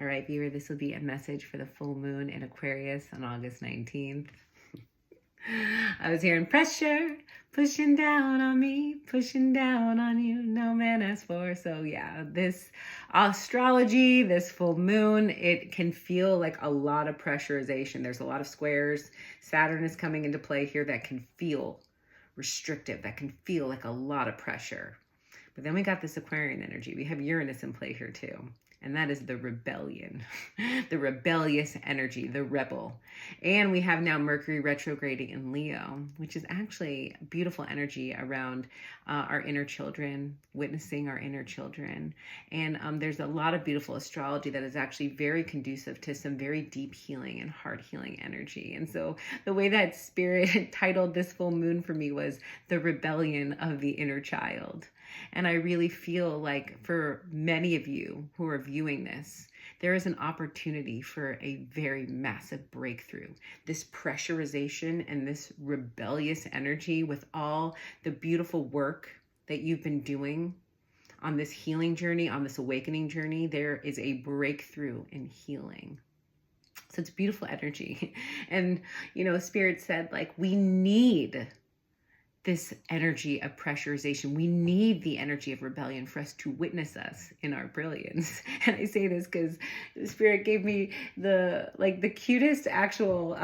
All right, viewer, this will be a message for the full moon in Aquarius on August 19th. I was hearing pressure, pushing down on me, pushing down on you, no man asked for. So yeah, this astrology, this full moon, it can feel like a lot of pressurization. There's a lot of squares. Saturn is coming into play here that can feel restrictive, that can feel like a lot of pressure. But then we got this Aquarian energy. We have Uranus in play here too. And that is the rebellion, the rebellious energy, the rebel. And we have now Mercury retrograding in Leo, which is actually beautiful energy around our inner children, witnessing our inner children. And there's a lot of beautiful astrology that is actually very conducive to some very deep healing and heart healing energy. And so the way that Spirit titled this full moon for me was The Rebellion of the Inner Child. And I really feel like for many of you who are viewing this, there is an opportunity for a very massive breakthrough. This pressurization and this rebellious energy with all the beautiful work that you've been doing on this healing journey, on this awakening journey, there is a breakthrough in healing. So it's beautiful energy. And, you know, Spirit said, like, we need this energy of pressurization. We need the energy of rebellion for us to witness us in our brilliance. And I say this because the Spirit gave me the cutest actual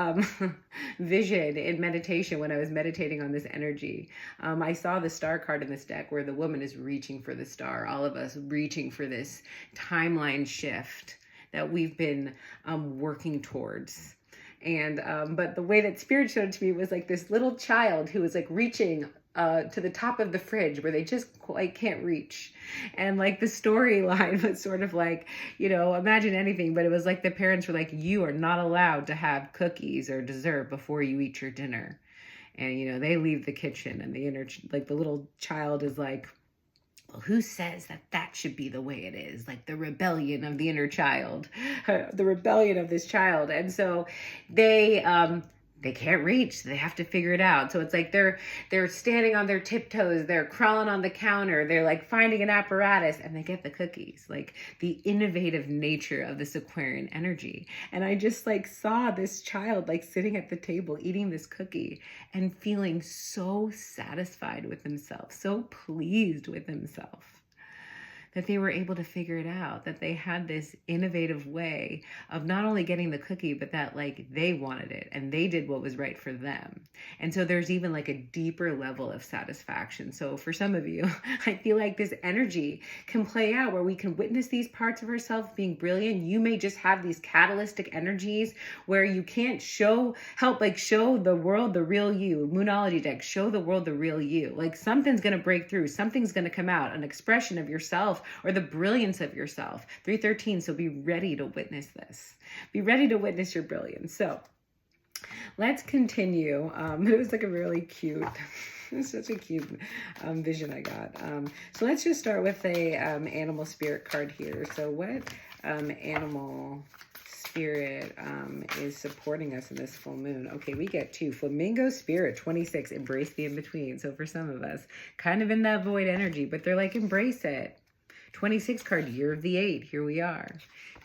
vision in meditation when I was meditating on this energy. I saw the star card in this deck where the woman is reaching for the star, all of us reaching for this timeline shift that we've been working towards. And but the way that Spirit showed it to me was like this little child who was like reaching to the top of the fridge where they just can't reach. And like the storyline was sort of like, you know, imagine anything, but it was like the parents were like, you are not allowed to have cookies or dessert before you eat your dinner. And, you know, they leave the kitchen and the little child is like, well, who says that that should be the way it is? Like the rebellion of the inner child, the rebellion of this child. And so they can't reach. They have to figure it out. So it's like they're standing on their tiptoes. They're crawling on the counter. They're like finding an apparatus and they get the cookies, like the innovative nature of this Aquarian energy. And I just like saw this child like sitting at the table eating this cookie and feeling so satisfied with himself, so pleased with himself, that they were able to figure it out, that they had this innovative way of not only getting the cookie, but that like they wanted it and they did what was right for them. And so there's even like a deeper level of satisfaction. So for some of you, I feel like this energy can play out where we can witness these parts of ourselves being brilliant. You may just have these catalytic energies where you can't show the world the real you. Moonology deck, show the world the real you. Like something's going to break through, something's going to come out, an expression of yourself or the brilliance of yourself. 313. So be ready to witness this. Be ready to witness your brilliance. So let's continue. It was like a really cute, such a cute vision I got. So let's just start with a animal spirit card here. So what animal spirit is supporting us in this full moon? Okay, we get two. Flamingo spirit, 26, embrace the in-between. So for some of us, kind of in that void energy, but they're like, embrace it. 26 card, year of the 8. Here we are.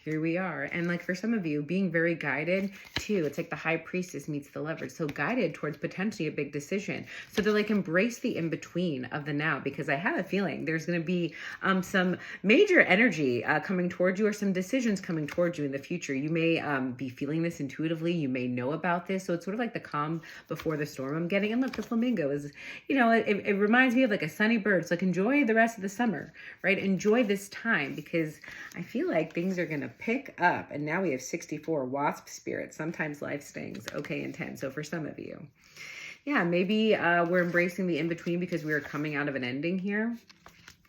Here we are. And like for some of you, being very guided too. It's like the high priestess meets the lover. So guided towards potentially a big decision. So they're like, embrace the in-between of the now, because I have a feeling there's going to be some major energy coming towards you, or some decisions coming towards you in the future. You may be feeling this intuitively. You may know about this. So it's sort of like the calm before the storm I'm getting. And look, the flamingo is, you know, it reminds me of like a sunny bird. So like enjoy the rest of the summer, right? Enjoy this time, because I feel like things are going to pick up. And now we have 64, wasp spirit. Sometimes life stings. Okay, intense. So for some of you, yeah, maybe we're embracing the in-between because we are coming out of an ending here.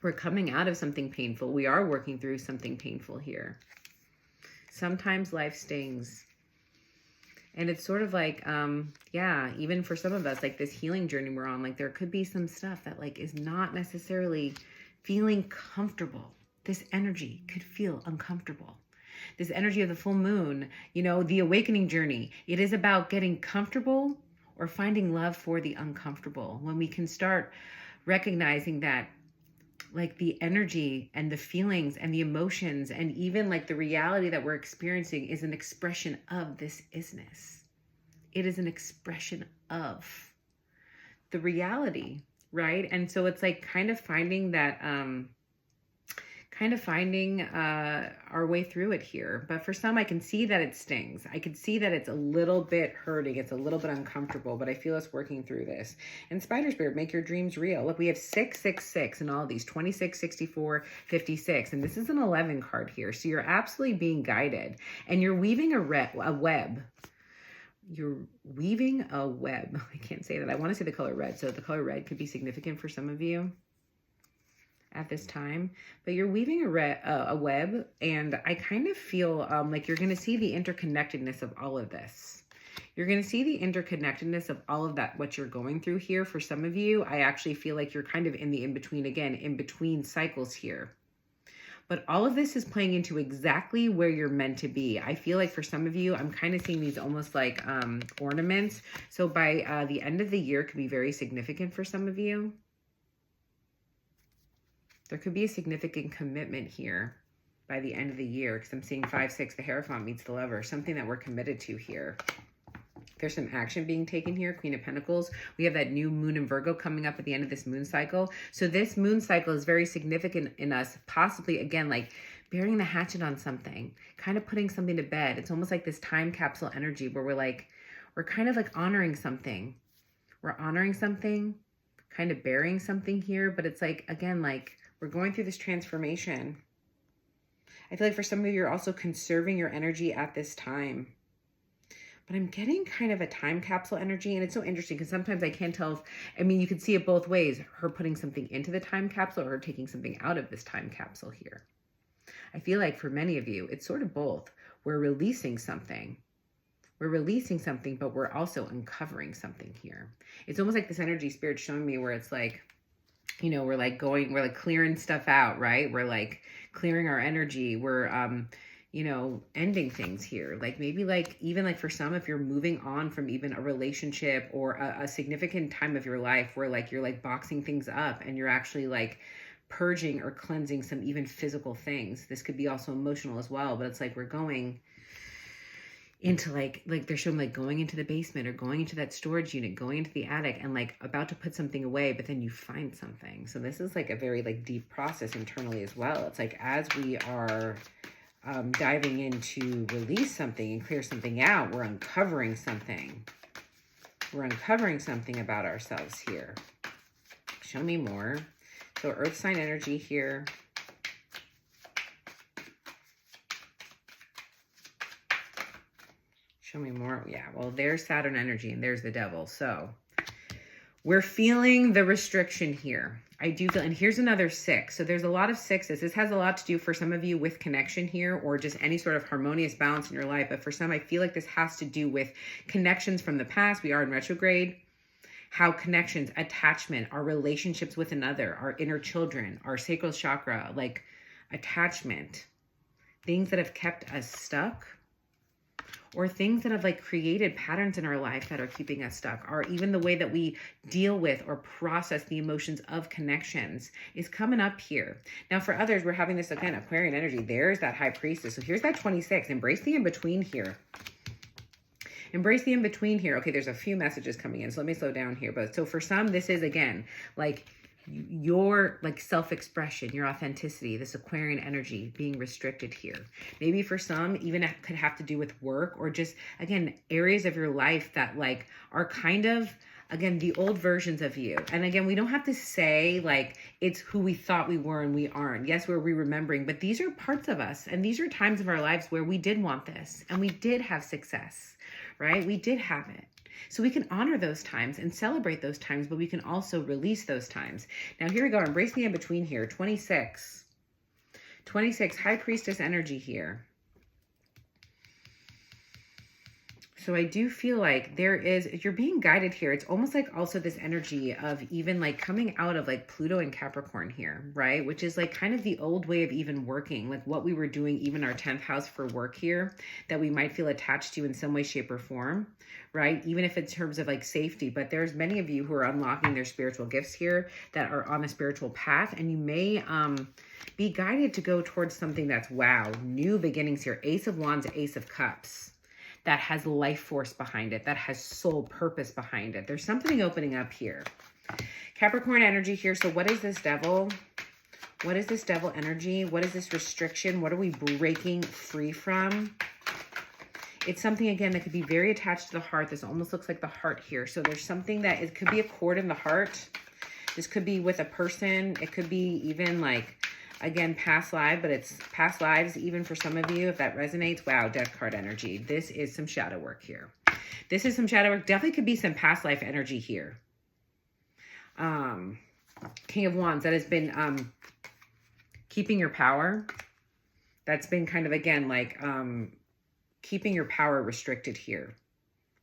We're coming out of something painful. We are working through something painful here. Sometimes life stings. And it's sort of like, yeah, even for some of us, like this healing journey we're on, like there could be some stuff that like is not necessarily feeling comfortable. This energy could feel uncomfortable. This energy of the full moon, you know, the awakening journey, it is about getting comfortable or finding love for the uncomfortable. When we can start recognizing that like the energy and the feelings and the emotions and even like the reality that we're experiencing is an expression of this isness. It is an expression of the reality, right? And so it's like kind of finding that, our way through it here. But for some, I can see that it stings. I can see that it's a little bit hurting. It's a little bit uncomfortable, but I feel us working through this. And Spider Spirit, make your dreams real. Look, we have 666 in all these, 26, 64, 56. And this is an 11 card here. So you're absolutely being guided. And you're weaving a web. You're weaving a web. I can't say that. I want to say the color red. So the color red could be significant for some of you at this time, but you're weaving a web, and I kind of feel like you're going to see the interconnectedness of all of this. You're going to see the interconnectedness of all of that, what you're going through here. For some of you, I actually feel like you're kind of in the in-between, again, in between cycles here. But all of this is playing into exactly where you're meant to be. I feel like for some of you, I'm kind of seeing these almost like ornaments. So by the end of the year, it could be very significant for some of you. There could be a significant commitment here by the end of the year, because I'm seeing 5, 6, the Hierophant meets the Lover, something that we're committed to here. There's some action being taken here, Queen of Pentacles. We have that new moon in Virgo coming up at the end of this moon cycle. So this moon cycle is very significant in us, possibly, again, like burying the hatchet on something, kind of putting something to bed. It's almost like this time capsule energy where we're kind of like honoring something. We're honoring something, kind of burying something here, but it's like, again, like, we're going through this transformation. I feel like for some of you, you're also conserving your energy at this time. But I'm getting kind of a time capsule energy. And it's so interesting because sometimes I can't tell if, I mean, you can see it both ways. Her putting something into the time capsule or her taking something out of this time capsule here. I feel like for many of you, it's sort of both. We're releasing something. We're releasing something, but we're also uncovering something here. It's almost like this energy spirit showing me where it's like, you know, we're like clearing stuff out, right? We're like clearing our energy. We're, you know, ending things here. Like maybe like, even like for some, if you're moving on from even a relationship or a significant time of your life where like, you're like boxing things up and you're actually like purging or cleansing some even physical things. This could be also emotional as well, but it's like, we're going into like they're showing like going into the basement or going into that storage unit, going into the attic and like about to put something away, but then you find something. So this is like a very like deep process internally as well. It's like as we are diving in to release something and clear something out, we're uncovering something. We're uncovering something about ourselves here. Show me more. So earth sign energy here. Show me more. Yeah, well, there's Saturn energy and there's the devil. So we're feeling the restriction here. I do feel, and here's another 6. So there's a lot of 6s. This has a lot to do for some of you with connection here or just any sort of harmonious balance in your life. But for some, I feel like this has to do with connections from the past. We are in retrograde. How connections, attachment, our relationships with another, our inner children, our sacral chakra, like attachment, things that have kept us stuck. Or things that have like created patterns in our life that are keeping us stuck, or even the way that we deal with or process the emotions of connections is coming up here. Now for others, we're having this again, Aquarian energy. There's that High Priestess. So here's that 26. Embrace the in-between here. Embrace the in-between here. Okay, there's a few messages coming in, so let me slow down here. But so for some, this is again, like your like self-expression, your authenticity, this Aquarian energy being restricted here. Maybe for some, even it could have to do with work or just, again, areas of your life that like are kind of, again, the old versions of you. And again, we don't have to say like it's who we thought we were and we aren't. Yes, we're re-remembering, but these are parts of us. And these are times of our lives where we did want this and we did have success, right? We did have it. So we can honor those times and celebrate those times, but we can also release those times. Now here we go. Embrace the in-between here. 26. 26, High Priestess energy here. So I do feel like you're being guided here. It's almost like also this energy of even like coming out of like Pluto and Capricorn here, right? Which is like kind of the old way of even working, like what we were doing, even our 10th house for work here, that we might feel attached to in some way, shape, or form, right? Even if it's in terms of like safety, but there's many of you who are unlocking their spiritual gifts here that are on a spiritual path, and you may be guided to go towards something that's, wow, new beginnings here. Ace of Wands, Ace of Cups. That has life force behind it, that has soul purpose behind it. There's something opening up here. Capricorn energy here. So what is this devil? What is this devil energy? What is this restriction? What are we breaking free from? It's something, again, that could be very attached to the heart. This almost looks like the heart here. So there's something that it could be a cord in the heart. This could be with a person. It could be even like, again, past life, but it's past lives even for some of you, if that resonates. Wow, death card energy. This is some shadow work here. This is some shadow work. Definitely could be some past life energy here. King of Wands, that has been keeping your power. That's been kind of, again, like keeping your power restricted here.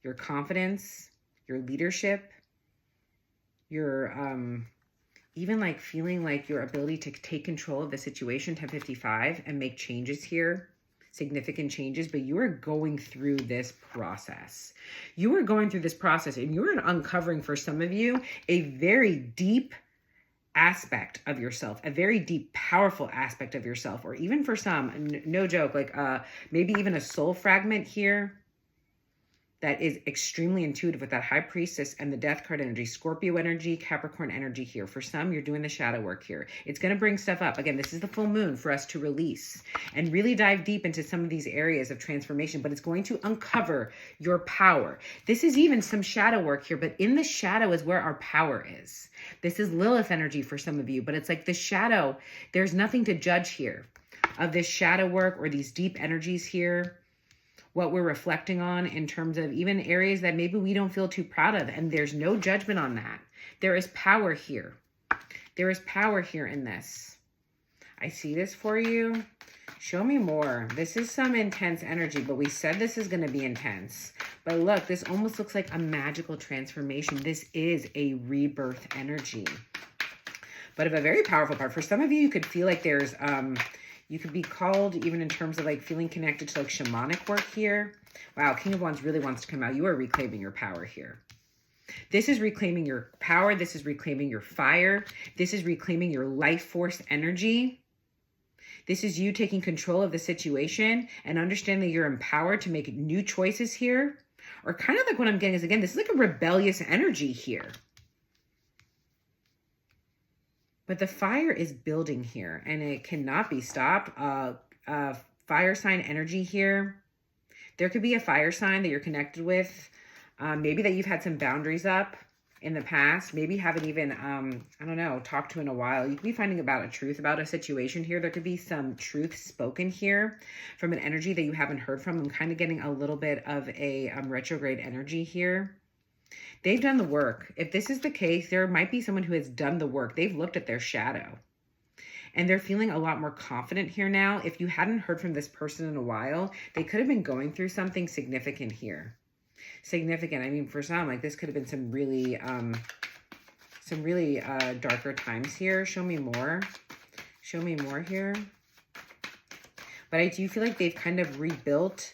Your confidence, your leadership, your even like feeling like your ability to take control of the situation, 1055, and make changes here, significant changes, but you are going through this process. You are going through this process, and you're uncovering, for some of you, a very deep aspect of yourself, a very deep, powerful aspect of yourself, or even for some, no joke, like maybe even a soul fragment here that is extremely intuitive with that High Priestess and the Death card energy, Scorpio energy, Capricorn energy here. For some, you're doing the shadow work here. It's going to bring stuff up. Again, this is the full moon for us to release and really dive deep into some of these areas of transformation, but it's going to uncover your power. This is even some shadow work here, but in the shadow is where our power is. This is Lilith energy for some of you, but it's like the shadow. There's nothing to judge here of this shadow work or these deep energies here. What we're reflecting on in terms of even areas that maybe we don't feel too proud of. And there's no judgment on that. There is power here. There is power here in this. I see this for you. Show me more. This is some intense energy, but we said this is going to be intense. But look, this almost looks like a magical transformation. This is a rebirth energy, but of a very powerful part. For some of you, you could feel like there's, you could be called even in terms of like feeling connected to like shamanic work here. Wow, King of Wands really wants to come out. You are reclaiming your power here. This is reclaiming your power. This is reclaiming your fire. This is reclaiming your life force energy. This is you taking control of the situation and understanding that you're empowered to make new choices here. Or kind of like what I'm getting is, again, this is like a rebellious energy here. But the fire is building here and it cannot be stopped. Fire sign energy here. There could be a fire sign that you're connected with. Maybe that you've had some boundaries up in the past. Maybe haven't even, I don't know, talked to in a while. You could be finding about a truth about a situation here. There could be some truth spoken here from an energy that you haven't heard from. I'm kind of getting a little bit of a retrograde energy here. They've done the work. If this is the case, there might be someone who has done the work. They've looked at their shadow and they're feeling a lot more confident here now. If you hadn't heard from this person in a while, they could have been going through something significant here. Significant. I mean, for some, like this could have been some really darker times here. Show me more. Show me more here. But I do feel like they've kind of rebuilt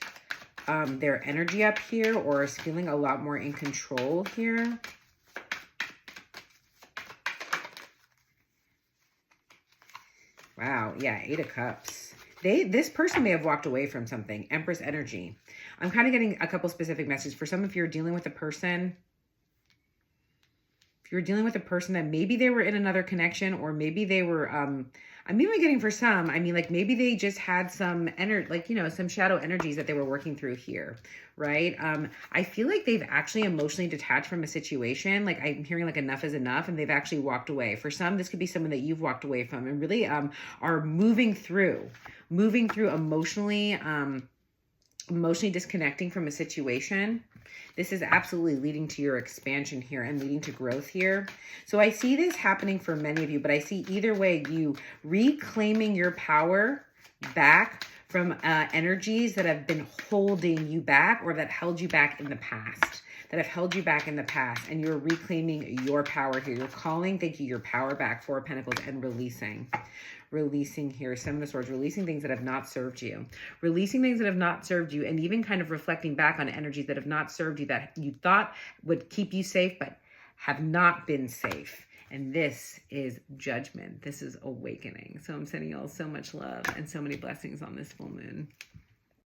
their energy up here, or is feeling a lot more in control here. Wow, yeah, 8 of Cups. This person may have walked away from something. Empress energy. I'm kind of getting a couple specific messages. For some, if you're dealing with a person, that maybe they were in another connection, or maybe they were, I'm even getting for some, I mean, like maybe they just had some energy, like, you know, some shadow energies that they were working through here, right? I feel like they've actually emotionally detached from a situation. Like I'm hearing like enough is enough, and they've actually walked away. For some, this could be someone that you've walked away from and really are moving through emotionally disconnecting from a situation. This is absolutely leading to your expansion here and leading to growth here. So I see this happening for many of you, but I see either way, you reclaiming your power back from energies that have been holding you back or that held you back in the past. That have held you back in the past, and you're reclaiming your power here. You're calling, thank you, your power back, Four of Pentacles, and releasing. Releasing here, Seven of Swords, releasing things that have not served you. Releasing things that have not served you, and even kind of reflecting back on energies that have not served you, that you thought would keep you safe, but have not been safe. And this is judgment. This is awakening. So I'm sending you all so much love and so many blessings on this full moon.